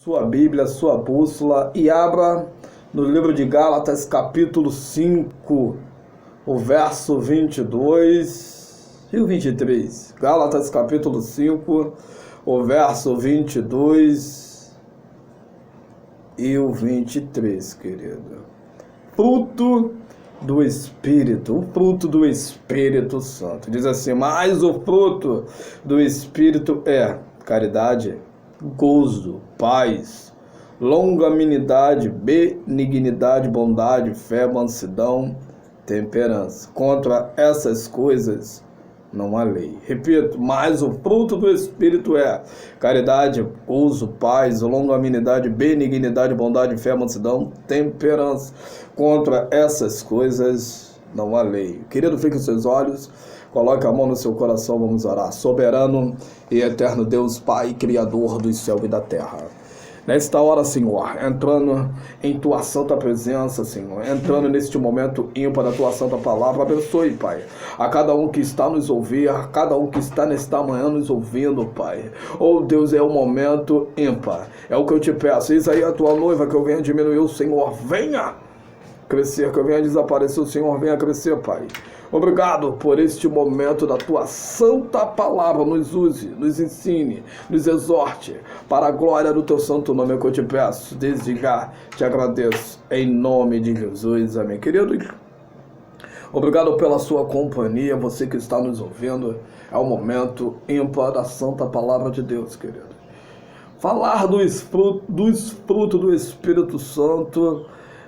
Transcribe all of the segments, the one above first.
Sua Bíblia, sua bússola e abra no livro de Gálatas, capítulo 5, o verso 22 e o 23. Gálatas, capítulo 5, o verso 22 e o 23, querido. Fruto do Espírito, o fruto do Espírito Santo. Diz assim: mas o fruto do Espírito é caridade, gozo, paz, longanimidade, benignidade, bondade, fé, mansidão, temperança. Contra essas coisas não há lei. Repito, mas o fruto do Espírito é caridade, gozo, paz, longanimidade, benignidade, bondade, fé, mansidão, temperança. Contra essas coisas não há lei. Querido, fique os seus olhos, coloque a mão no seu coração, vamos orar. Soberano e eterno Deus, Pai, Criador do céu e da terra. Nesta hora, Senhor, entrando em Tua santa presença, Senhor, entrando neste momento ímpar da Tua santa palavra, abençoe, Pai, a cada um que está nos ouvindo, a cada um que está nesta manhã nos ouvindo, Pai. Oh, Deus, é o momento ímpar, é o que eu te peço. Eis aí a Tua noiva, que eu venha diminuir, o Senhor venha crescer, que eu venha desaparecer, o Senhor venha crescer, Pai. Obrigado por este momento da Tua santa palavra. Nos use, nos ensine, nos exorte, para a glória do Teu santo nome, que eu te peço. Desde já te agradeço, em nome de Jesus, amém. Querido, obrigado pela sua companhia, você que está nos ouvindo. É o momento ímpar da santa palavra de Deus, querido. Falar dos frutos do Espírito Santo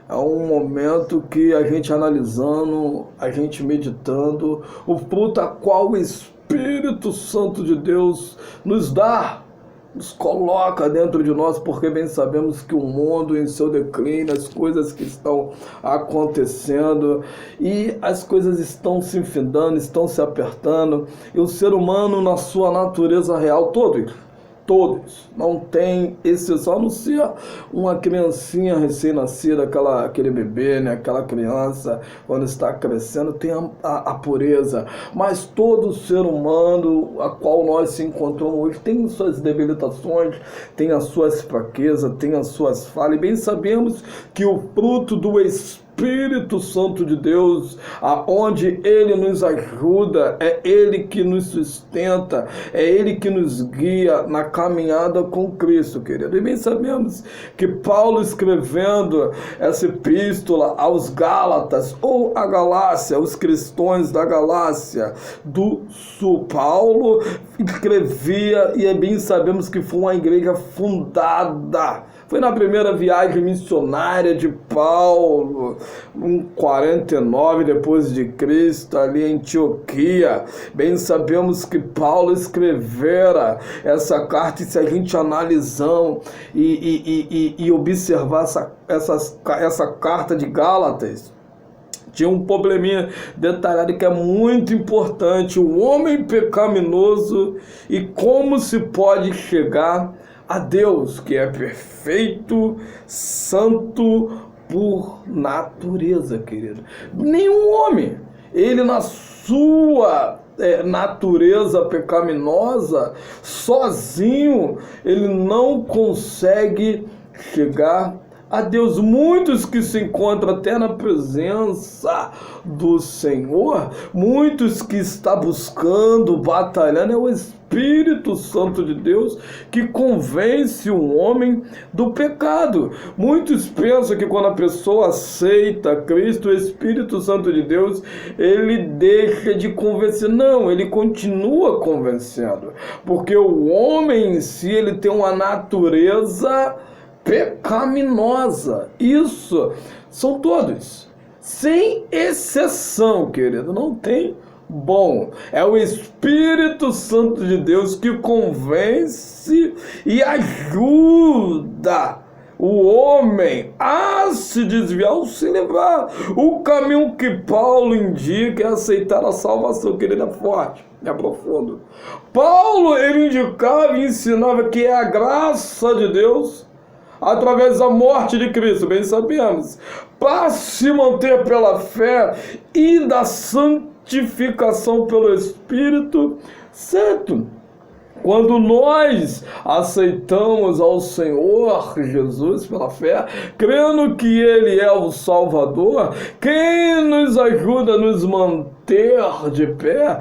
é um momento que a gente analisando, a gente meditando, o fruto a qual o Espírito Santo de Deus nos dá, nos coloca dentro de nós, porque bem sabemos que o mundo em seu declínio, as coisas que estão acontecendo e as coisas estão se enfindando, estão se apertando, e o ser humano na sua natureza real, todos, não tem exceção, a não ser uma criancinha recém-nascida, aquele bebê, né? Aquela criança, quando está crescendo, tem a pureza, mas todo ser humano a qual nós se encontramos hoje tem suas debilitações, tem as suas fraquezas, tem as suas falhas, e bem sabemos que o fruto do Espírito Santo de Deus, aonde Ele nos ajuda, é Ele que nos sustenta, é Ele que nos guia na caminhada com Cristo, querido. E bem sabemos que Paulo, escrevendo essa epístola aos Gálatas, ou a Galácia, os cristãos da Galácia do Sul, Paulo escrevia, e bem sabemos que foi uma igreja fundada. Foi na primeira viagem missionária de Paulo, em 49 depois de Cristo, ali em Antioquia. Bem sabemos que Paulo escrevera essa carta, e se a gente analisar e observar essa carta de Gálatas, tinha um probleminha detalhado que é muito importante: o homem pecaminoso e como se pode chegar a Deus, que é perfeito, santo por natureza, querido. Nenhum homem, ele na sua natureza pecaminosa, sozinho, ele não consegue chegar a Deus. Muitos que se encontram até na presença do Senhor, muitos que estão buscando, batalhando, é o Espírito Santo de Deus que convence o homem do pecado. Muitos pensam que quando a pessoa aceita Cristo, o Espírito Santo de Deus, ele deixa de convencer. Não, ele continua convencendo, porque o homem em si, ele tem uma natureza pecaminosa. Isso são todos, sem exceção, querido. Não tem bom. É o Espírito Santo de Deus que convence e ajuda o homem a se desviar ou se levar. O caminho que Paulo indica é aceitar a salvação, querido, é forte, é profundo. Paulo, ele indicava e ensinava que é a graça de Deus através da morte de Cristo, bem sabemos, para se manter pela fé e da santificação pelo Espírito Santo. Quando nós aceitamos ao Senhor Jesus pela fé, crendo que Ele é o Salvador, quem nos ajuda a nos manter de pé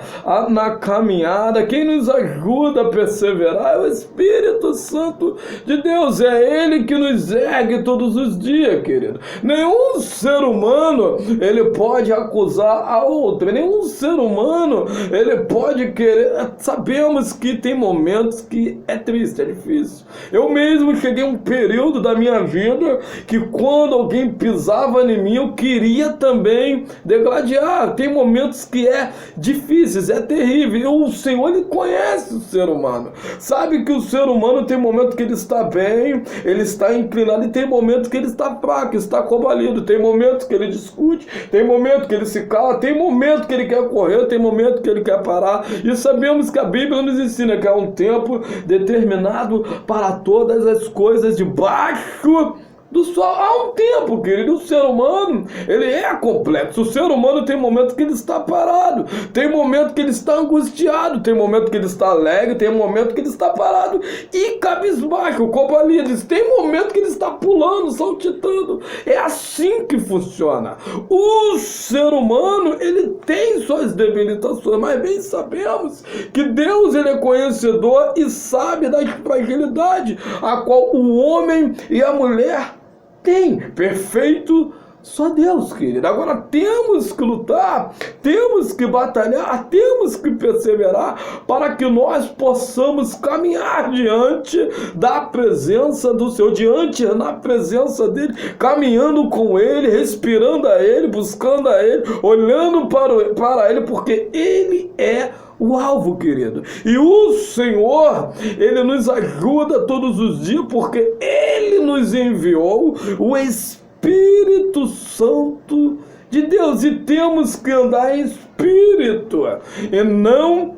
na caminhada, quem nos ajuda a perseverar é o Espírito Santo de Deus. É Ele que nos ergue todos os dias, querido. Nenhum ser humano ele pode acusar a outro, nenhum ser humano ele pode querer. Sabemos que tem momentos que é triste, é difícil. Eu mesmo cheguei a um período da minha vida que quando alguém pisava em mim eu queria também degladiar. Tem momentos que é difíceis, é terrível. O Senhor, Ele conhece o ser humano. Sabe que o ser humano tem momento que ele está bem, ele está inclinado, e tem momento que ele está fraco, está combalido. Tem momentos que ele discute, tem momento que ele se cala, tem momento que ele quer correr, tem momento que ele quer parar. E sabemos que a Bíblia nos ensina que há um tempo determinado para todas as coisas debaixo do sol. Há um tempo, querido. O ser humano, ele é complexo. O ser humano tem momento que ele está parado, tem momento que ele está angustiado, tem momento que ele está alegre, tem momento que ele está parado e cabisbaixo, combalido. Tem momento que ele está pulando, saltitando. É assim que funciona. O ser humano, ele tem suas debilitações, mas bem sabemos que Deus, ele é conhecedor e sabe da fragilidade a qual o homem e a mulher tem. Perfeito só Deus, querido. Agora temos que lutar, temos que batalhar, temos que perseverar para que nós possamos caminhar diante da presença do Senhor, diante na presença dele, caminhando com ele, respirando a ele, buscando a ele, olhando para ele, porque ele é o alvo, querido. E o Senhor, Ele nos ajuda todos os dias, porque Ele nos enviou o Espírito Santo de Deus. E temos que andar em espírito, e não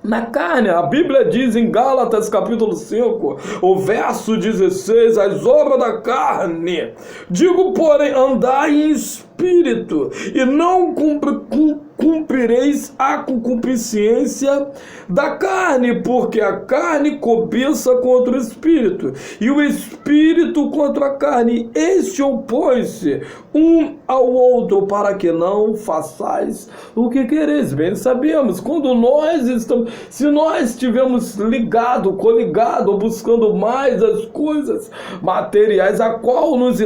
na carne. A Bíblia diz em Gálatas capítulo 5, o verso 16, as obras da carne. Digo, porém, andai em espírito, e não cumprireis a concupiscência da carne, porque a carne cobiça contra o espírito, e o espírito contra a carne. Este opõe-se um ao outro, para que não façais o que quereis. Bem sabemos, quando nós estamos, se nós estivermos ligado, coligado, buscando mais as coisas materiais, a qual nos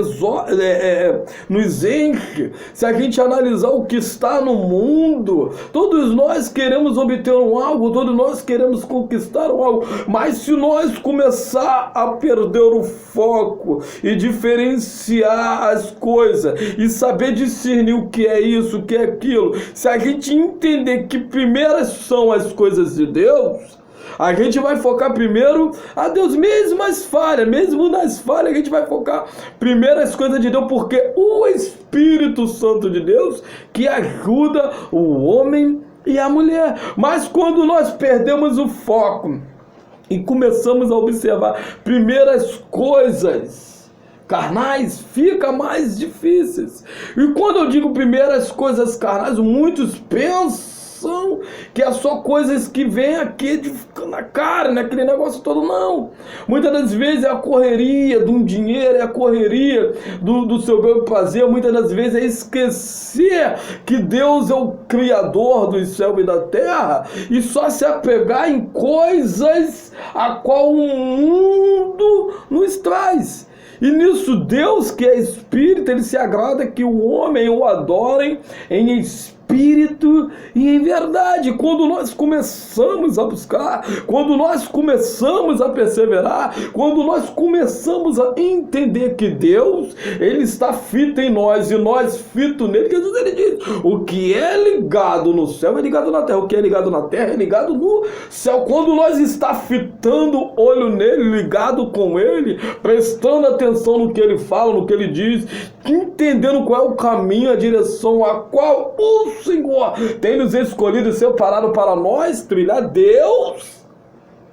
enche. Se a gente analisar o que está no mundo, todos nós queremos obter algo, todos nós queremos conquistar algo, mas se nós começar a perder o foco e diferenciar as coisas e saber discernir o que é isso, o que é aquilo, se a gente entender que primeiras são as coisas de Deus, a gente vai focar primeiro a Deus, mesmo nas falhas, a gente vai focar primeiro as coisas de Deus, porque o Espírito Santo de Deus que ajuda o homem e a mulher. Mas quando nós perdemos o foco e começamos a observar primeiras coisas carnais, fica mais difíceis. E quando eu digo primeiras coisas carnais, muitos pensam que é só coisas que vêm aqui na cara, naquele negócio todo. Não. Muitas das vezes é a correria do dinheiro, é a correria do seu bel prazer. Muitas das vezes é esquecer que Deus é o Criador do céu e da terra e só se apegar em coisas a qual o mundo nos traz. E nisso Deus, que é Espírito, Ele se agrada que o homem o adorem em espírito e em verdade. Quando nós começamos a buscar, quando nós começamos a perseverar, quando nós começamos a entender que Deus, Ele está fito em nós e nós fito nele, Jesus, Ele diz, o que é ligado no céu é ligado na terra, o que é ligado na terra é ligado no céu. Quando nós está fitando o olho nele, ligado com Ele, prestando atenção no que Ele fala, no que Ele diz, entendendo qual é o caminho, a direção a qual o Senhor tem nos escolhido e separado para nós trilhar, Deus,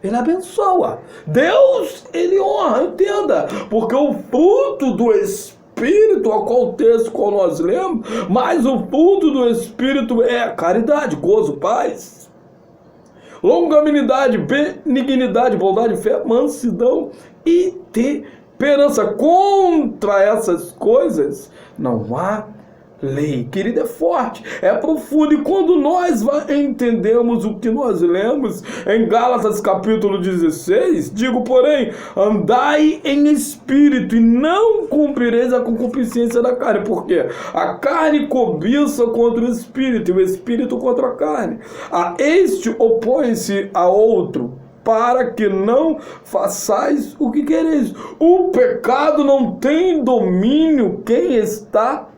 Ele abençoa. Deus, Ele honra, entenda. Porque o fruto do Espírito, a qual texto qual nós lemos, mas o fruto do Espírito é caridade, gozo, paz. longanimidade, benignidade, bondade, fé, mansidão e temperança. Contra essas coisas não há lei. Querido, é forte, é profundo. E quando nós entendemos o que nós lemos em Gálatas capítulo 16, digo, porém, andai em espírito e não cumprireis a concupiscência da carne, porque a carne cobiça contra o espírito e o espírito contra a carne. A este opõe-se a outro, para que não façais o que quereis. O pecado não tem domínio quem está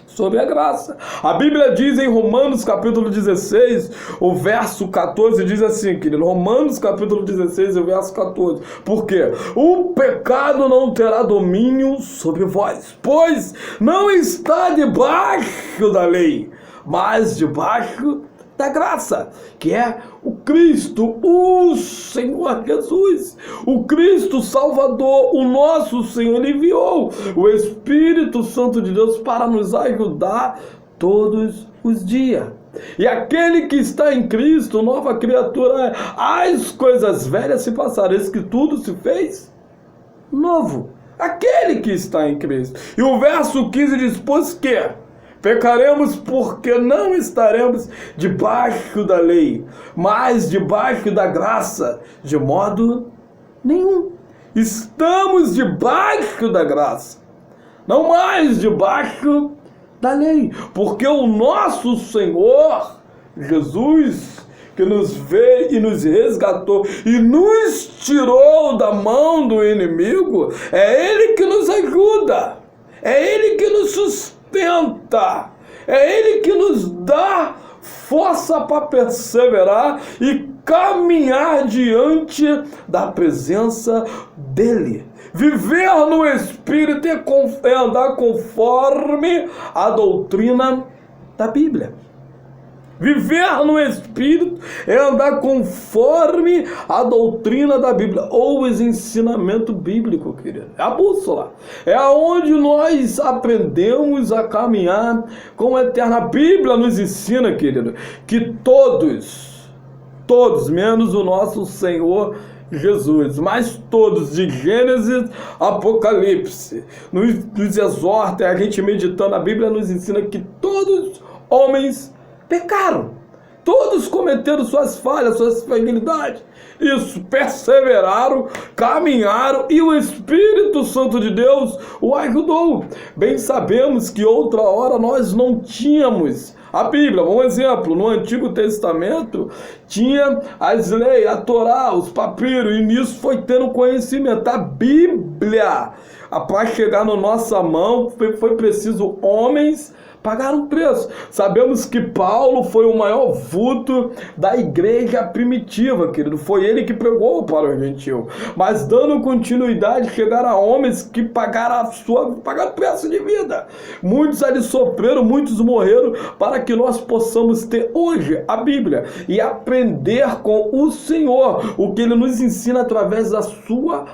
sobre a graça. A Bíblia diz em Romanos capítulo 16, o verso 14, diz assim, querido, Romanos capítulo 16, o verso 14, porque o pecado não terá domínio sobre vós, pois não está debaixo da lei, mas debaixo da graça, que é o Cristo, o Senhor Jesus, o Cristo Salvador, o nosso Senhor. Ele enviou o Espírito Santo de Deus para nos ajudar todos os dias. E aquele que está em Cristo, nova criatura é. As coisas velhas se passaram, eis que tudo se fez novo. Aquele que está em Cristo. E o verso 15 diz, pois que pecaremos porque não estaremos debaixo da lei, mas debaixo da graça, de modo nenhum. Estamos debaixo da graça, não mais debaixo da lei, porque o nosso Senhor Jesus, que nos veio e nos resgatou e nos tirou da mão do inimigo, é Ele que nos ajuda, é Ele que nos sustenta, é Ele que nos dá força para perseverar e caminhar diante da presença dEle. Viver no Espírito é andar conforme a doutrina da Bíblia. Viver no Espírito é andar conforme a doutrina da Bíblia, ou os ensinamentos bíblicos, querido. É a bússola. É onde nós aprendemos a caminhar com o eterno. A Bíblia nos ensina, querido, que todos, menos o nosso Senhor Jesus, mas todos, de Gênesis a Apocalipse, nos exorta, a gente meditando, a Bíblia nos ensina que todos homens pecaram, todos cometeram suas falhas, suas fragilidades. Isso, perseveraram, caminharam e o Espírito Santo de Deus o ajudou. Bem sabemos que outra hora nós não tínhamos a Bíblia. Um exemplo, no Antigo Testamento tinha as leis, a Torá, os papiros, e nisso foi tendo conhecimento. A Bíblia, para chegar na nossa mão, foi preciso homens pagaram um preço. Sabemos que Paulo foi o maior vulto da igreja primitiva, querido. Foi ele que pregou para o gentil. Mas dando continuidade, chegaram a homens que pagaram preço de vida. Muitos ali sofreram, muitos morreram para que nós possamos ter hoje a Bíblia e aprender com o Senhor o que Ele nos ensina através da sua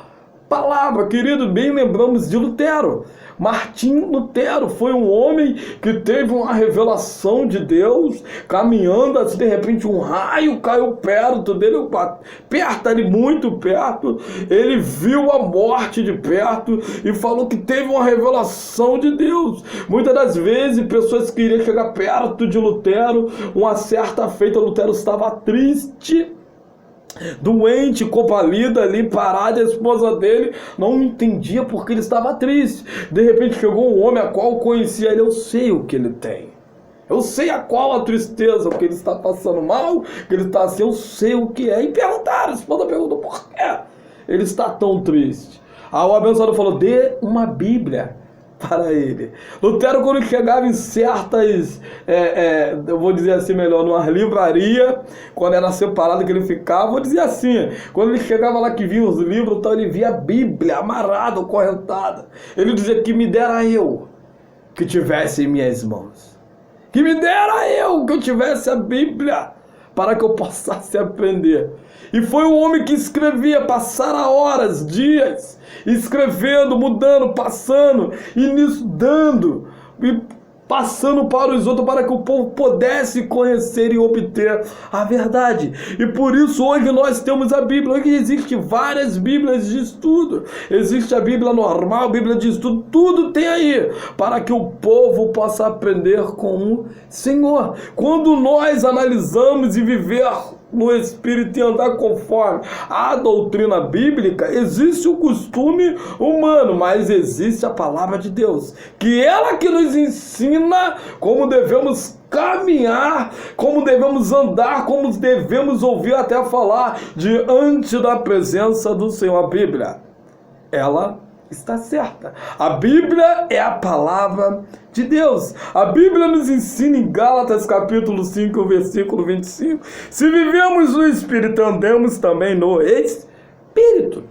palavra. Querido, bem lembramos de Lutero. Martim Lutero foi um homem que teve uma revelação de Deus, caminhando, assim, de repente um raio caiu perto dele, muito perto, ele viu a morte de perto e falou que teve uma revelação de Deus. Muitas das vezes, pessoas queriam chegar perto de Lutero, uma certa feita, Lutero estava triste, doente, compalida ali, parada, a esposa dele não entendia porque ele estava triste. De repente chegou um homem a qual conhecia ele, eu sei o que ele tem. Eu sei a qual a tristeza, porque ele está passando mal, que ele está assim, eu sei o que é. E perguntaram, a esposa perguntou por que ele está tão triste. Aí o abençoado falou, dê uma Bíblia para ele. Lutero, quando chegava em certas, eu vou dizer assim melhor, numa livraria, quando era separado que ele ficava, vou dizer assim, quando ele chegava lá que via os livros, então ele via a Bíblia amarrada, correntada. Ele dizia que me dera eu que tivesse em minhas mãos. Que me dera eu que eu tivesse a Bíblia para que eu passasse a aprender. E foi um homem que escrevia, passara horas, dias, escrevendo, mudando, passando, e nisso dando. E passando para os outros, para que o povo pudesse conhecer e obter a verdade. E por isso hoje nós temos a Bíblia. Hoje existem várias Bíblias de estudo. Existe a Bíblia normal, a Bíblia de estudo, tudo tem aí, para que o povo possa aprender com o Senhor. Quando nós analisamos e viver no Espírito e andar conforme a doutrina bíblica, existe o costume humano, mas existe a palavra de Deus, que ela que nos ensina como devemos caminhar, como devemos andar, como devemos ouvir até falar diante da presença do Senhor. A Bíblia, ela está certa. A Bíblia é a palavra de Deus. A Bíblia nos ensina em Gálatas capítulo 5, versículo 25. Se vivemos no Espírito, andemos também no Espírito.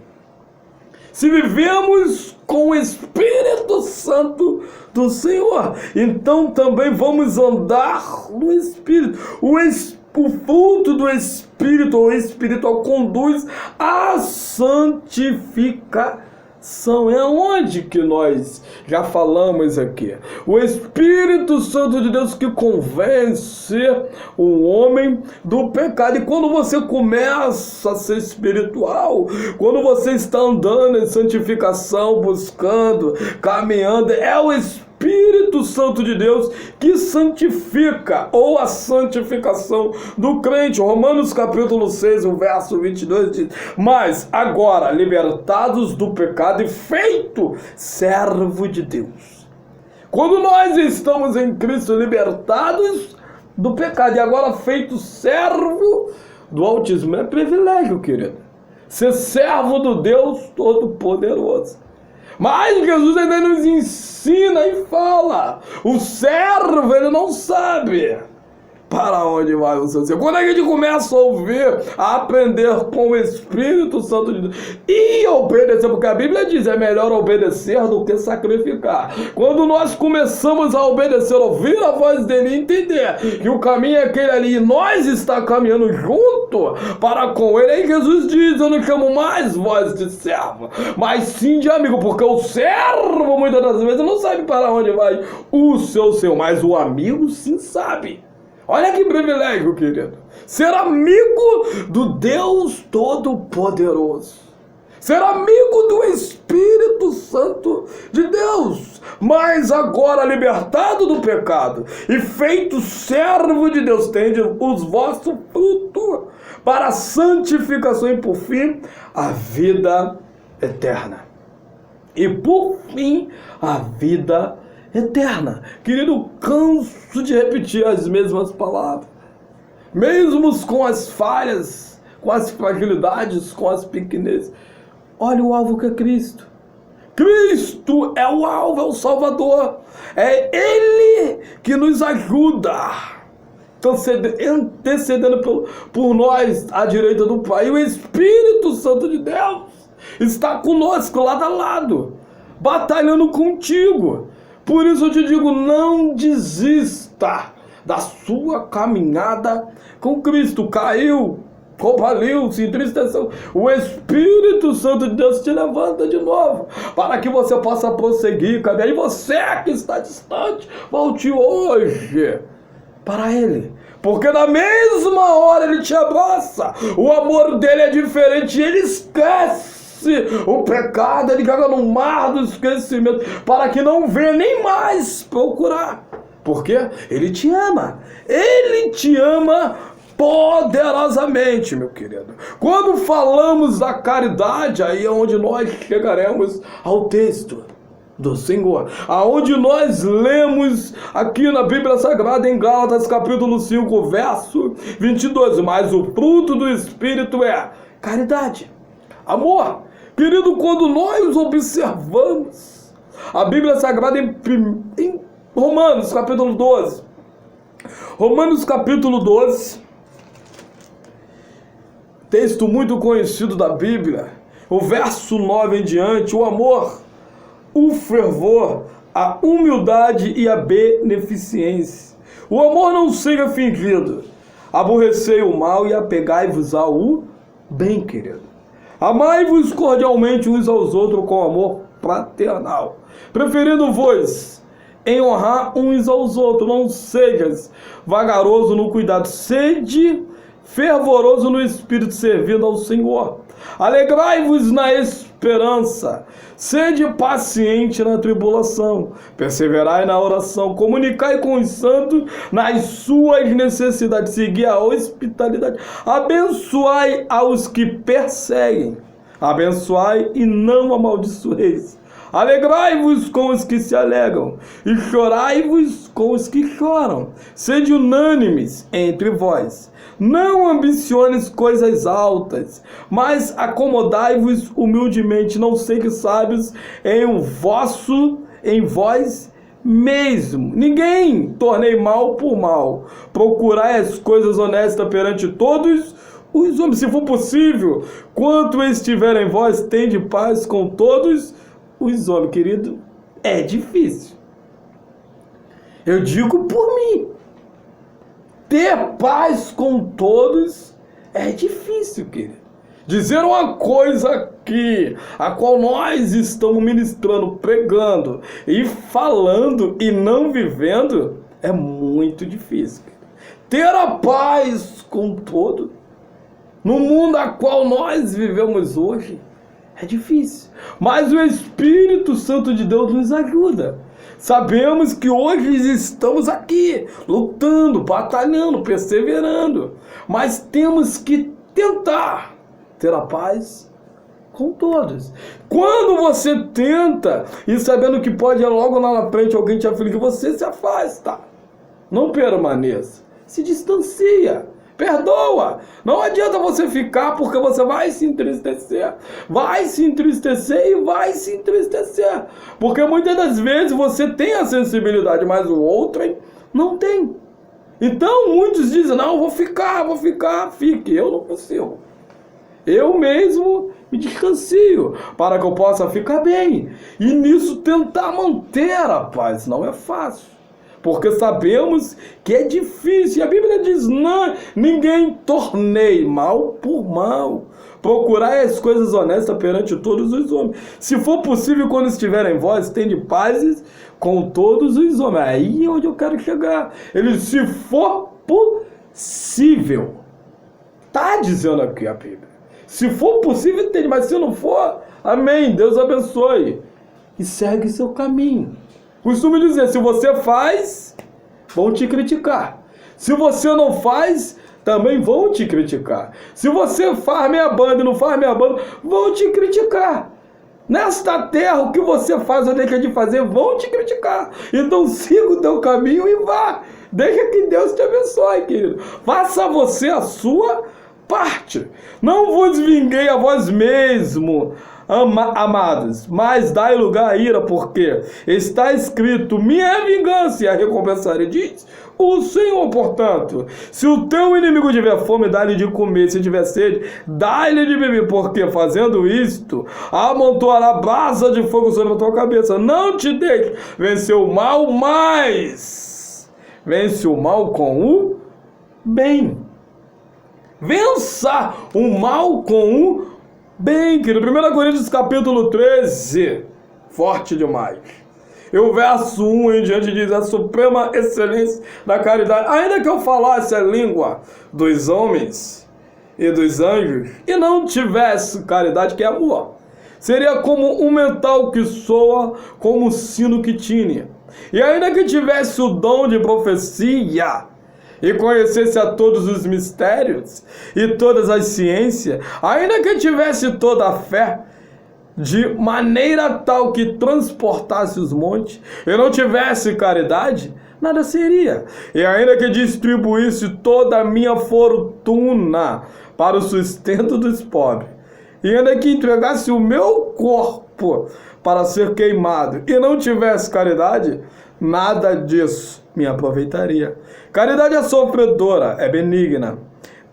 Se vivemos com o Espírito Santo do Senhor, então também vamos andar no Espírito. O fruto do Espírito, o espiritual, conduz à santificação. É onde que nós já falamos aqui. O Espírito Santo de Deus que convence o homem do pecado. E quando você começa a ser espiritual, quando você está andando em santificação, buscando, caminhando, é o Espírito Santo de Deus que santifica, ou a santificação do crente. Romanos capítulo 6, o verso 22 diz: mas agora, libertados do pecado e feito servo de Deus. Quando nós estamos em Cristo, libertados do pecado e agora feito servo do Altíssimo, é privilégio, querido, ser servo do Deus Todo-Poderoso. Mas Jesus ainda nos ensina e fala: o servo, ele não sabe para onde vai o seu Senhor. Quando a gente começa a ouvir, a aprender com o Espírito Santo de Deus e obedecer, porque a Bíblia diz: é melhor obedecer do que sacrificar. Quando nós começamos a obedecer, ouvir a voz dele e entender que o caminho é aquele ali e nós está caminhando junto para com ele, aí Jesus diz: eu não chamo mais voz de servo, mas sim de amigo, porque o servo muitas das vezes não sabe para onde vai o seu Senhor, mas o amigo sim sabe. Olha que privilégio, querido. Ser amigo do Deus Todo-Poderoso. Ser amigo do Espírito Santo de Deus. Mas agora, libertado do pecado e feito servo de Deus, tende os vossos frutos para a santificação e, por fim, a vida eterna. E, por fim, a vida eterna. Querido, canso de repetir as mesmas palavras. Mesmo com as falhas, com as fragilidades, com as pequenezes. Olha o alvo que é Cristo. Cristo é o alvo, é o Salvador. É Ele que nos ajuda, intercedendo por nós à direita do Pai. E o Espírito Santo de Deus está conosco, lado a lado, batalhando contigo. Por isso eu te digo, não desista da sua caminhada com Cristo. Caiu, compaliu, se entristeceu. O Espírito Santo de Deus te levanta de novo, para que você possa prosseguir, caminhar. E você que está distante, volte hoje para Ele. Porque na mesma hora Ele te abraça. O amor dele é diferente. Ele esquece o pecado, ele caga no mar do esquecimento, para que não venha nem mais procurar. Porque ele te ama. Ele te ama poderosamente, meu querido. Quando falamos da caridade, aí é onde nós chegaremos ao texto do Senhor, aonde nós lemos aqui na Bíblia Sagrada em Gálatas capítulo 5, verso 22, mas o fruto do Espírito é caridade, amor. Querido, quando nós observamos a Bíblia Sagrada em Romanos capítulo 12, Romanos capítulo 12, texto muito conhecido da Bíblia, o verso 9 em diante: o amor, o fervor, a humildade e a beneficência. O amor não seja fingido. Aborrecei o mal e apegai-vos ao bem, querido. Amai-vos cordialmente uns aos outros com amor fraternal, preferindo-vos em honrar uns aos outros. Não sejas vagaroso no cuidado, sede fervoroso no espírito, servindo ao Senhor. Alegrai-vos na esperança, sede paciente na tribulação, perseverai na oração, comunicai com os santos nas suas necessidades, segui a hospitalidade, abençoai aos que perseguem, abençoai e não amaldiçoeis. Alegrai-vos com os que se alegram, e chorai-vos com os que choram. Sede unânimes entre vós. Não ambiciones coisas altas, mas acomodai-vos humildemente. Não sede sábios em vós mesmo. Ninguém tornei mal por mal. Procurai as coisas honestas perante todos os homens. Se for possível, quanto estiver em vós, tende paz com todos os homens. Querido, é difícil. Eu digo por mim. Ter paz com todos é difícil, querido. Dizer uma coisa aqui, a qual nós estamos ministrando, pregando e falando e não vivendo, é muito difícil, querido. Ter a paz com todos, no mundo a qual nós vivemos hoje, é difícil. Mas o Espírito Santo de Deus nos ajuda. Sabemos que hoje estamos aqui, lutando, batalhando, perseverando. Mas temos que tentar ter a paz com todos. Quando você tenta, e sabendo que pode logo lá na frente alguém te afligir, você se afasta. Não permaneça. Se distancia. Perdoa. Não adianta você ficar, porque você vai se entristecer. Vai se entristecer e vai se entristecer. Porque muitas das vezes você tem a sensibilidade, mas o outro não tem. Então muitos dizem, não, vou ficar, fique. Eu não consigo. Eu mesmo me distancio para que eu possa ficar bem. E nisso tentar manter a paz. Não é fácil. Porque sabemos que é difícil. E a Bíblia diz, não, ninguém tornei mal por mal. Procurai as coisas honestas perante todos os homens. Se for possível, quando estiver em vós, tende pazes com todos os homens. Aí é onde eu quero chegar. Ele, se for possível. Está dizendo aqui a Bíblia. Se for possível, tende. Mas se não for, amém. Deus abençoe. E segue seu caminho. Costumo dizer, se você faz, vão te criticar. Se você não faz, também vão te criticar. Se você faz meia banda e não faz meia banda, vão te criticar. Nesta terra, o que você faz ou deixa de fazer, vão te criticar. Então siga o teu caminho e vá. Deixa que Deus te abençoe, querido. Faça você a sua parte. Não vos vinguei a vós mesmo, amados, mas dai lugar à ira, porque está escrito, minha vingança e a recompensarei, diz o Senhor. Portanto, se o teu inimigo tiver fome, dá-lhe de comer, se tiver sede, dá-lhe de beber, porque fazendo isto, amontoará brasa de fogo sobre a tua cabeça. Não te deixe vencer o mal, mas vence o mal com o bem. Vença o mal com o bem, querido. 1 Coríntios capítulo 13, forte demais. E o verso 1 em diante diz, a suprema excelência da caridade. Ainda que eu falasse a língua dos homens e dos anjos, e não tivesse caridade, que é amor, seria como um metal que soa, como um sino que tine. E ainda que tivesse o dom de profecia, e conhecesse a todos os mistérios e todas as ciências, ainda que tivesse toda a fé, de maneira tal que transportasse os montes, e não tivesse caridade, nada seria. E ainda que distribuísse toda a minha fortuna para o sustento dos pobres, e ainda que entregasse o meu corpo para ser queimado, e não tivesse caridade, nada disso me aproveitaria. Caridade é sofredora, é benigna.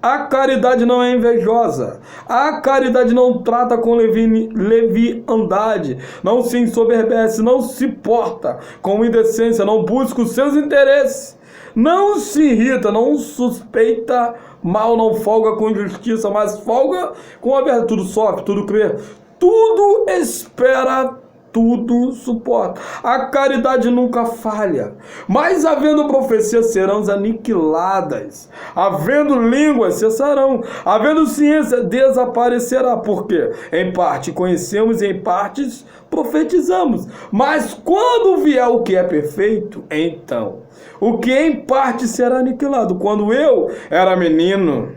A caridade não é invejosa. A caridade não trata com leviandade, não se ensoberbece, não se porta com indecência, não busca os seus interesses, não se irrita, não suspeita mal, não folga com injustiça, mas folga com a verdade. Tudo sofre, tudo crê, tudo espera, tudo suporta. A caridade nunca falha. Mas havendo profecias serão aniquiladas. Havendo línguas cessarão. Havendo ciência desaparecerá. Por quê? Em parte conhecemos e em partes profetizamos. Mas quando vier o que é perfeito, então o que em parte será aniquilado. Quando eu era menino,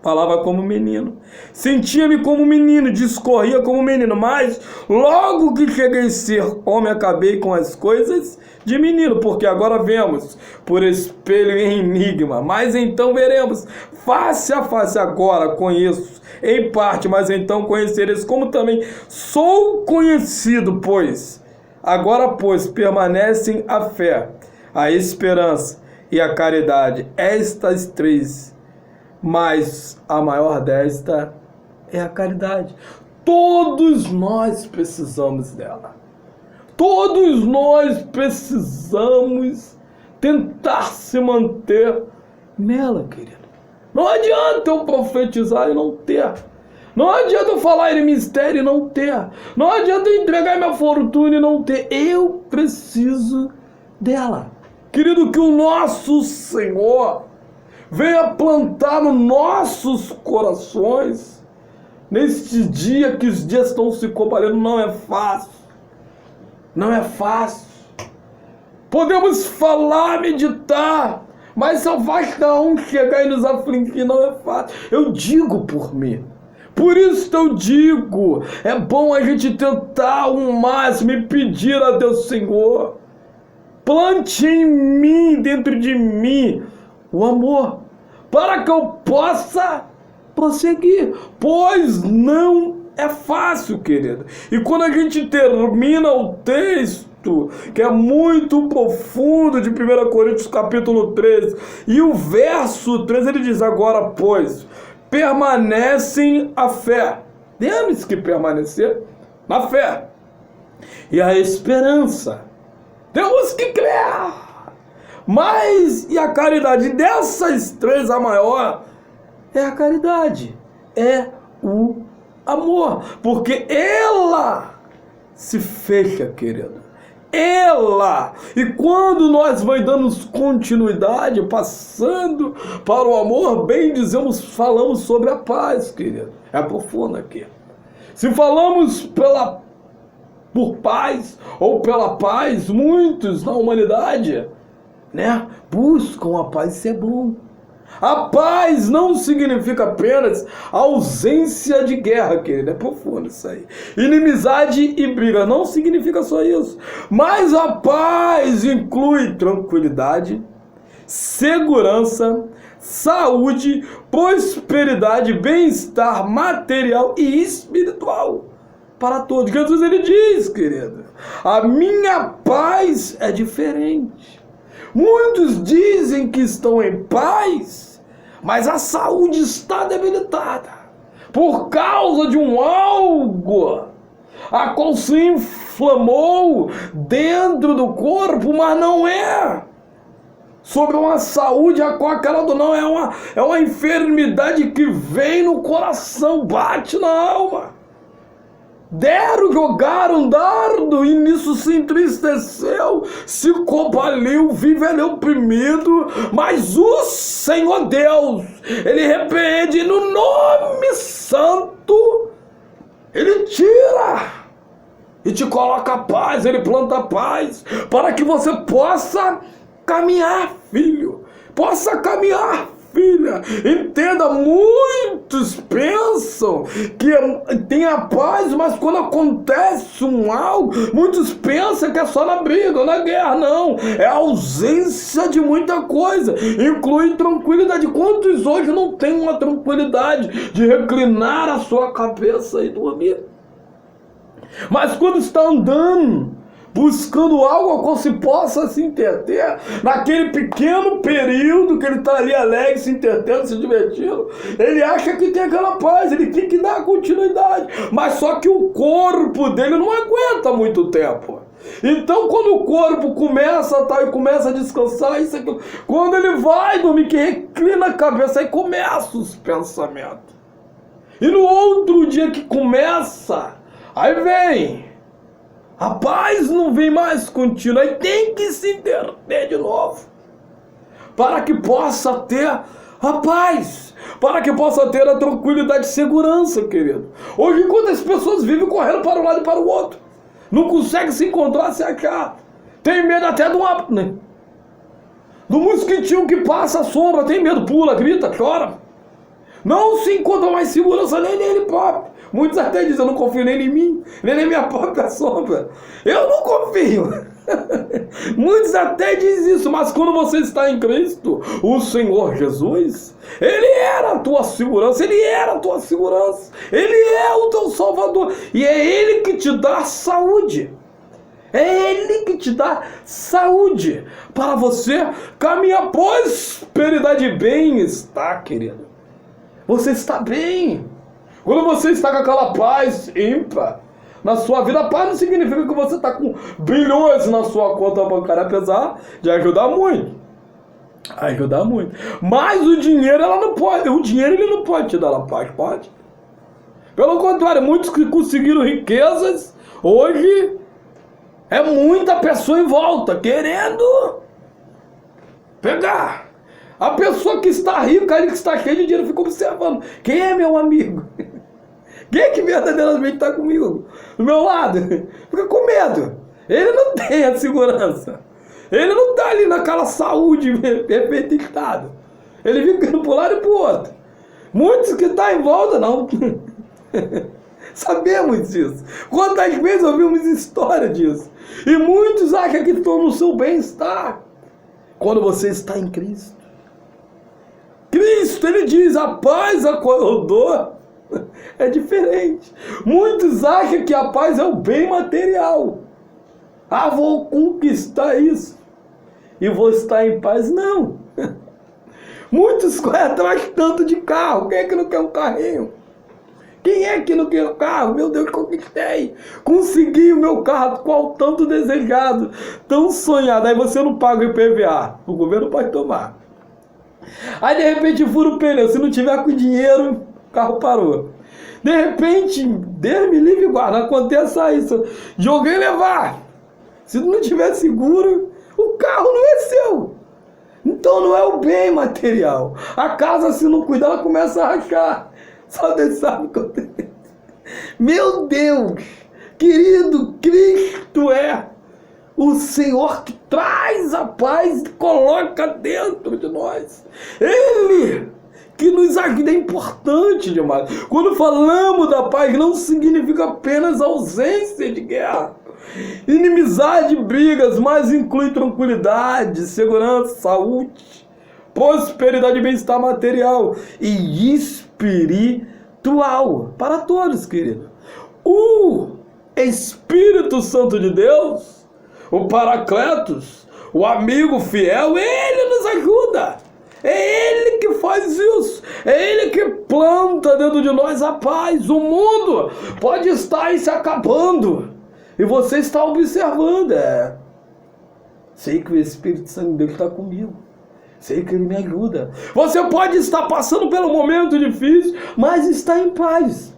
falava como menino, sentia-me como menino, discorria como menino, mas logo que cheguei a ser homem, acabei com as coisas de menino, porque agora vemos por espelho em enigma, mas então veremos face a face. Agora conheço em parte, mas então conhecereis, como também sou conhecido, agora permanecem a fé, a esperança e a caridade, estas três, mas a maior desta é a caridade. Todos nós precisamos dela. Todos nós precisamos tentar se manter nela, querido. Não adianta eu profetizar e não ter. Não adianta eu falar em mistério e não ter. Não adianta eu entregar minha fortuna e não ter. Eu preciso dela. Querido, que o nosso Senhor venha plantar nos nossos corações, neste dia que os dias estão se comparando. Não é fácil. Não é fácil. Podemos falar, meditar, mas só basta um chegar e nos afligir. Não é fácil. Eu digo por mim. Por isso que eu digo, é bom a gente tentar o máximo e pedir a Deus: Senhor, plante em mim, dentro de mim, o amor, para que eu possa prosseguir, pois não é fácil, querido. E quando a gente termina o texto, que é muito profundo, de 1 Coríntios capítulo 13, e o verso 13, ele diz: agora, permanecem a fé. Temos que permanecer na fé. E a esperança. Temos que crer. Mas, e a caridade? Dessas três, a maior é a caridade. É o amor. Porque ela se fecha, querido. Ela. E quando nós vamos dando continuidade, passando para o amor, bem dizemos, falamos sobre a paz, querido. É profundo aqui. Se falamos por paz ou pela paz, muitos na humanidade, buscam a paz. Isso é bom. A paz não significa apenas ausência de guerra, querido. É profundo isso aí. Inimizade e briga não significa só isso. Mas a paz inclui tranquilidade, segurança, saúde, prosperidade, bem-estar material e espiritual para todos. Jesus, ele diz, querido, a minha paz é diferente. Muitos dizem que estão em paz, mas a saúde está debilitada por causa de algo a qual se inflamou dentro do corpo, mas não é sobre uma saúde a qual aquela não é uma enfermidade que vem no coração, bate na alma. Jogaram dardo e nisso se entristeceu, se compaliu, vive ali oprimido, mas o Senhor Deus, ele repreende no nome santo, ele tira e te coloca a paz, ele planta a paz, para que você possa caminhar, filho, possa caminhar, filha. Entenda, muitos pensam que tem a paz, mas quando acontece algo, muitos pensam que é só na briga ou na guerra. Não, é a ausência de muita coisa, inclui tranquilidade. Quantos hoje não têm uma tranquilidade de reclinar a sua cabeça e dormir? Mas quando está andando, buscando algo a qual se possa se entreter, naquele pequeno período que ele está ali alegre, se entretendo, se divertindo, ele acha que tem aquela paz, ele tem que dar continuidade, mas só que o corpo dele não aguenta muito tempo. Então quando o corpo começa a descansar, isso aqui, quando ele vai dormir, que reclina a cabeça, aí começa os pensamentos. E no outro dia que começa, aí vem A paz não vem mais contínua, aí tem que se interter de novo, para que possa ter a paz, para que possa ter a tranquilidade e segurança, querido. Hoje, quantas pessoas vivem correndo para um lado e para o outro, não conseguem se encontrar, se achar, tem medo até do mosquitinho que passa a sombra, tem medo, pula, grita, chora, não se encontra mais segurança nem nele próprio. Muitos até dizem, eu não confio nem em mim, nem na minha própria sombra. Eu não confio. Muitos até dizem isso, mas quando você está em Cristo, o Senhor Jesus, Ele era a tua segurança, Ele era a tua segurança, Ele é o teu Salvador, e é Ele que te dá saúde. É Ele que te dá saúde para você caminhar prosperidade e bem-estar, querido. Você está bem. Quando você está com aquela paz ímpar na sua vida, a paz não significa que você está com bilhões na sua conta bancária, apesar de ajudar muito. Ajudar muito. Mas o dinheiro, ele não pode te dar a paz, pode? Pelo contrário, muitos que conseguiram riquezas, hoje é muita pessoa em volta querendo pegar. A pessoa que está rica, ele que está cheio de dinheiro, fica observando. Quem é meu amigo? Quem é que verdadeiramente está comigo? Do meu lado? Fica com medo. Ele não tem a segurança. Ele não está ali naquela saúde perfeito estado. Ele fica indo para um lado e para o outro. Muitos que estão em volta, não. Sabemos disso. Quantas vezes ouvimos história disso? E muitos acham que estão no seu bem-estar. Quando você está em Cristo. Cristo, ele diz, a paz a qual eu dou é diferente. Muitos acham que a paz é o bem material. Ah, vou conquistar isso e vou estar em paz. Não. Muitos correm atrás tanto de carro. Quem é que não quer um carrinho? Quem é que não quer um carro? Meu Deus, conquistei. Consegui o meu carro, qual tanto desejado, tão sonhado. Aí você não paga o IPVA. O governo pode tomar. Aí de repente fura o pneu, se não tiver com dinheiro, o carro parou. De repente, Deus me livre e guarda, aconteça isso, de alguém levar. Se não tiver seguro, o carro não é seu. Então não é o bem material. A casa, se não cuidar, ela começa a rachar. Só Deus sabe o que acontece. Meu Deus, querido, Cristo é o Senhor que traz a paz e coloca dentro de nós. Ele que nos ajuda, é importante demais. Quando falamos da paz, não significa apenas ausência de guerra, inimizade, brigas, mas inclui tranquilidade, segurança, saúde, prosperidade e bem-estar material e espiritual para todos, querido. O Espírito Santo de Deus, o Paracletos, o amigo fiel, ele nos ajuda. É ele que faz isso. É ele que planta dentro de nós a paz. O mundo pode estar aí se acabando e você está observando. Sei que o Espírito Santo de Deus está comigo. Sei que ele me ajuda. Você pode estar passando pelo momento difícil, mas está em paz.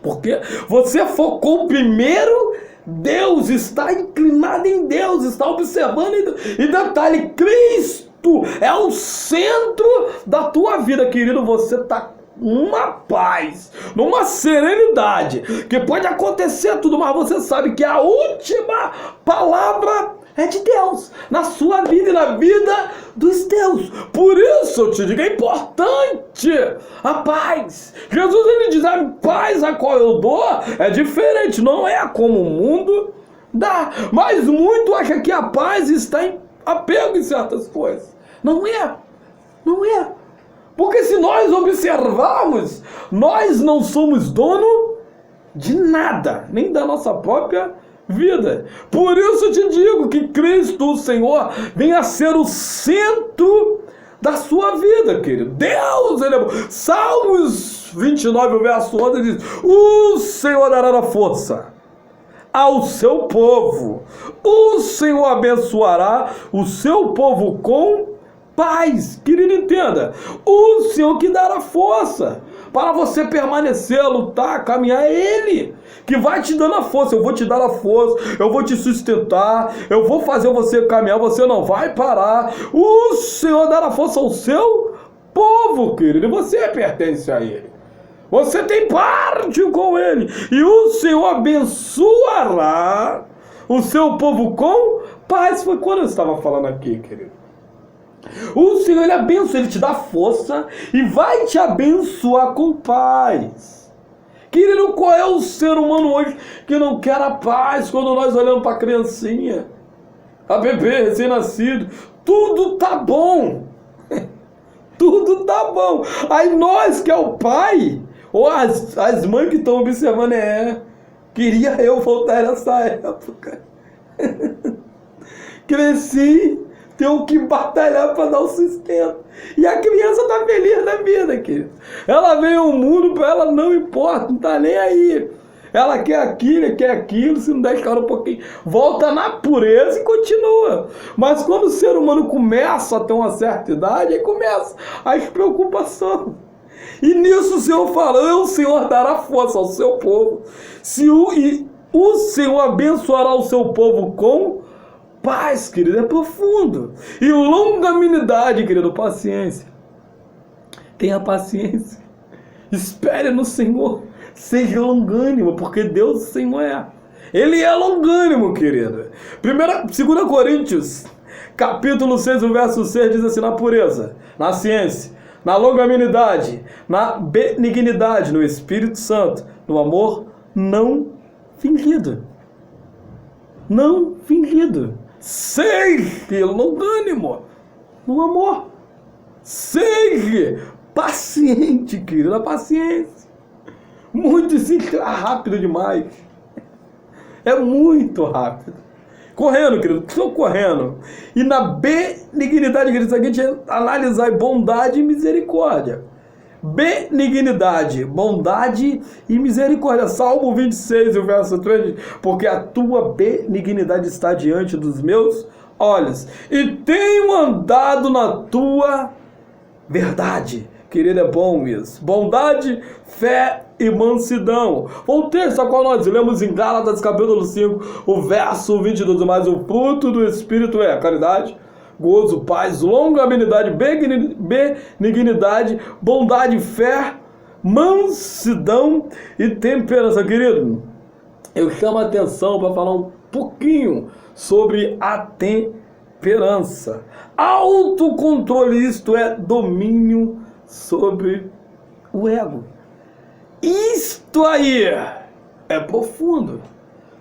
Porque você focou primeiro Deus, está inclinado em Deus, está observando. E detalhe, Cristo é o centro da tua vida, querido. Você está numa paz, numa serenidade, que pode acontecer tudo, mas você sabe que a última palavra é de Deus, na sua vida e na vida dos teus. Por isso eu te digo, é importante a paz. Jesus, ele diz, a paz a qual eu dou é diferente, não é como o mundo dá. Mas muito acha que a paz está em apego em certas coisas. Não é, não é. Porque se nós observarmos, nós não somos dono de nada, nem da nossa própria vida. Por isso eu te digo que Cristo, o Senhor, vem a ser o centro da sua vida, querido. Deus, ele é bom. Salmos 29, o verso 11 diz, o Senhor dará força ao seu povo. O Senhor abençoará o seu povo com paz. Querido, entenda, o Senhor que dará força para você permanecer, lutar, caminhar. É Ele que vai te dando a força. Eu vou te dar a força, eu vou te sustentar, eu vou fazer você caminhar, você não vai parar. O Senhor dará força ao seu povo, querido, e você pertence a Ele. Você tem parte com Ele. E o Senhor abençoará o seu povo com paz. Foi quando eu estava falando aqui, querido. O Senhor, Ele abençoa, Ele te dá força e vai te abençoar com paz. Querido, qual é o ser humano hoje que não quer a paz? Quando nós olhamos para a criancinha, a bebê recém-nascido, tudo tá bom. Tudo tá bom. Aí nós que é o pai, ou as mães que estão observando, queria eu voltar nessa época. Cresci, tenho que batalhar para dar o sustento. E a criança tá feliz da vida, querido. Ela veio ao mundo, para ela não importa, não tá nem aí. Ela quer aquilo, se não der escala um pouquinho, volta na pureza e continua. Mas quando o ser humano começa a ter uma certa idade, aí começa as preocupações. E nisso o Senhor fala, o Senhor dará força ao seu povo, e o Senhor abençoará o seu povo com paz, querido, é profundo. E longanimidade, querido, paciência. Tenha paciência. Espere no Senhor. Seja longânimo, porque Deus, o Senhor, Ele é longânimo, querido. 2 Coríntios, capítulo 6, o verso 6, diz assim, na pureza, na ciência, na longanimidade, na benignidade, no Espírito Santo, no amor não fingido. Não fingido. Seja longânimo no amor. Seja paciente, querido, a paciência. Muito simples, rápido demais. É muito rápido. Correndo, querido, estou correndo. E na benignidade, querido, a gente analisar bondade e misericórdia. Benignidade, bondade e misericórdia. Salmo 26, o verso 3, porque a tua benignidade está diante dos meus olhos, e tenho andado na tua verdade. Querido, é bom isso. Bondade, fé e mansidão. O texto a qual nós lemos em Gálatas capítulo 5, o verso 22, mas o fruto do Espírito é caridade, gozo, paz, longanimidade, benignidade, bondade, fé, mansidão e temperança. Querido, eu chamo a atenção para falar um pouquinho sobre a temperança. Autocontrole, isto é domínio sobre o ego. Isto aí é profundo.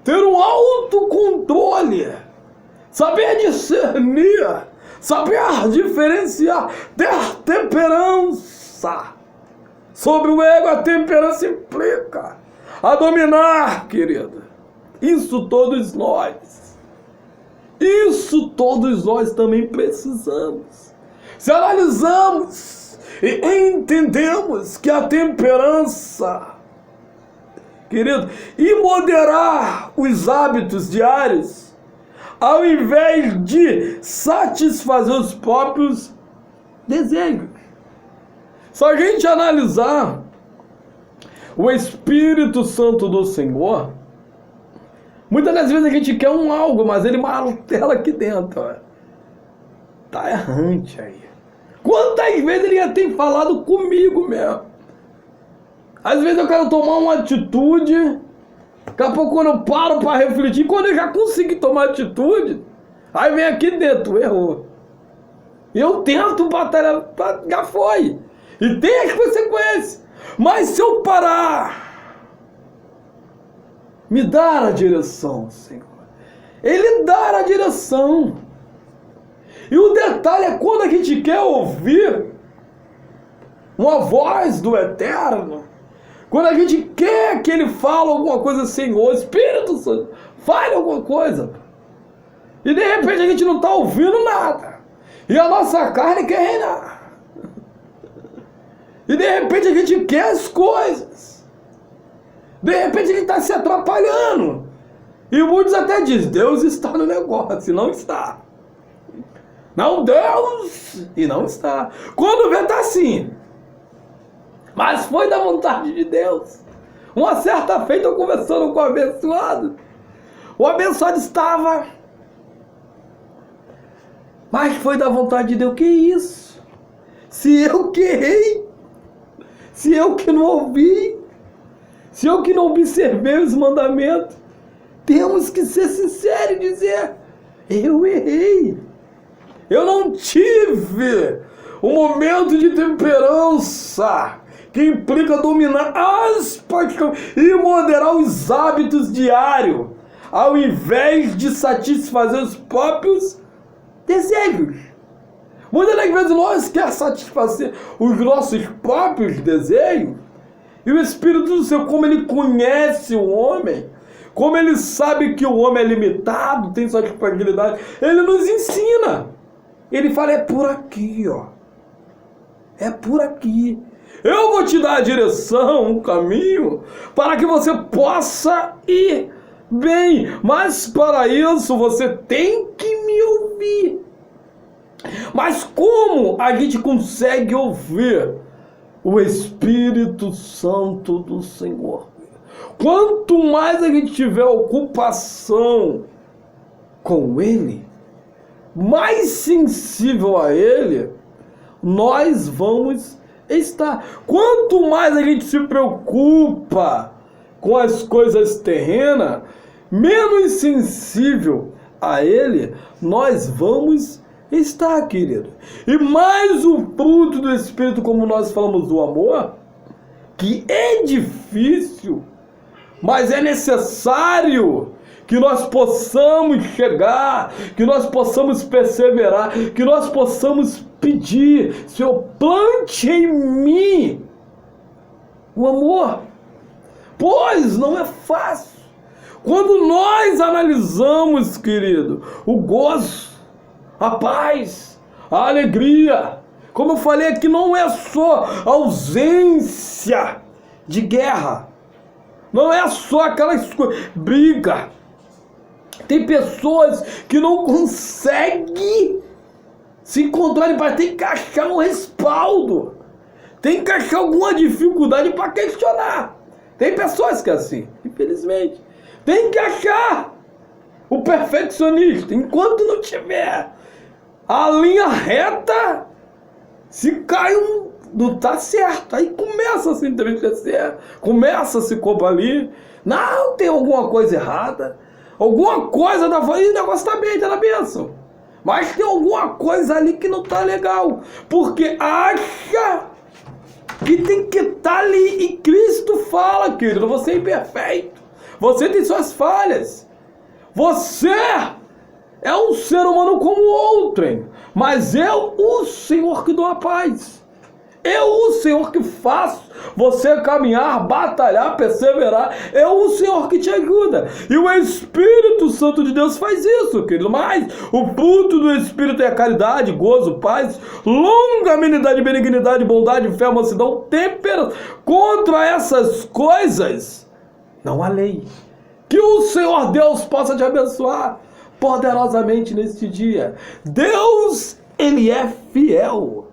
Ter um autocontrole, saber discernir, saber diferenciar, ter temperança sobre o ego. A temperança implica a dominar, querido. Isso todos nós também precisamos. Se analisamos e entendemos que a temperança, querido, e moderar os hábitos diários, ao invés de satisfazer os próprios desejos. Se a gente analisar o Espírito Santo do Senhor, muitas das vezes a gente quer algo, mas ele martela aqui dentro. Tá errante aí. Quantas vezes ele já tem falado comigo mesmo? Às vezes eu quero tomar uma atitude, daqui a pouco quando eu paro para refletir, quando eu já consegui tomar atitude, aí vem aqui dentro, errou. Eu tento batalhar, já foi. E tem as consequências. Mas se eu parar, me dar a direção, Senhor. Ele dá a direção. E o detalhe é quando a gente quer ouvir uma voz do Eterno, quando a gente quer que Ele fale alguma coisa, Senhor, Espírito Santo, fale alguma coisa. E de repente a gente não está ouvindo nada. E a nossa carne quer reinar. E de repente a gente quer as coisas. De repente a gente está se atrapalhando. E muitos até dizem, Deus está no negócio, e não está. Não, Deus, e não está. Quando vê, está assim. Mas foi da vontade de Deus. Uma certa feita eu conversando com o abençoado. O abençoado estava... Mas foi da vontade de Deus. Que isso? Se eu que errei, se eu que não ouvi, se eu que não observei os mandamentos, temos que ser sinceros e dizer: eu errei. Eu não tive um momento de temperança que implica dominar as paixões e moderar os hábitos diários, ao invés de satisfazer os próprios desejos. Muitas das vezes nós queremos satisfazer os nossos próprios desejos, e o Espírito do Senhor, como ele conhece o homem, como ele sabe que o homem é limitado, tem sua fragilidade, ele nos ensina. Ele fala: é por aqui, ó. É por aqui. Eu vou te dar a direção, um caminho, para que você possa ir bem. Mas para isso você tem que me ouvir. Mas como a gente consegue ouvir o Espírito Santo do Senhor? Quanto mais a gente tiver ocupação com Ele, mais sensível a Ele nós vamos estar. Quanto mais a gente se preocupa com as coisas terrenas, menos sensível a Ele nós vamos estar, querido. E mais o fruto do Espírito, como nós falamos do amor, que é difícil, mas é necessário que nós possamos chegar, que nós possamos perseverar, que nós possamos pedir: Senhor, plante em mim o amor, pois não é fácil. Quando nós analisamos, querido, o gozo, a paz, a alegria, como eu falei aqui, não é só ausência de guerra, não é só aquelas briga. Tem pessoas que não conseguem se encontrarem, para ter que achar um respaldo, tem que achar alguma dificuldade para questionar. Tem pessoas que é assim, infelizmente. Tem que achar o perfeccionista. Enquanto não tiver a linha reta, se cai não está certo. Aí começa a se entristecer, começa a se cobalir. Não, tem alguma coisa errada. Alguma coisa da família, o negócio está bem, está na bênção. Mas tem alguma coisa ali que não está legal. Porque acha que tem que estar ali. E Cristo fala, querido: você é imperfeito. Você tem suas falhas. Você é um ser humano como outro. Mas eu, o Senhor, que dou a paz. Eu, o Senhor, que faço você caminhar, batalhar, perseverar. Eu, o Senhor, que te ajuda. E o Espírito Santo de Deus faz isso, querido. Mas o fruto do Espírito é a caridade, gozo, paz, longanimidade, benignidade, bondade, fé, mansidão, temperança. Contra essas coisas não há lei. Que o Senhor Deus possa te abençoar poderosamente neste dia. Deus, Ele é fiel.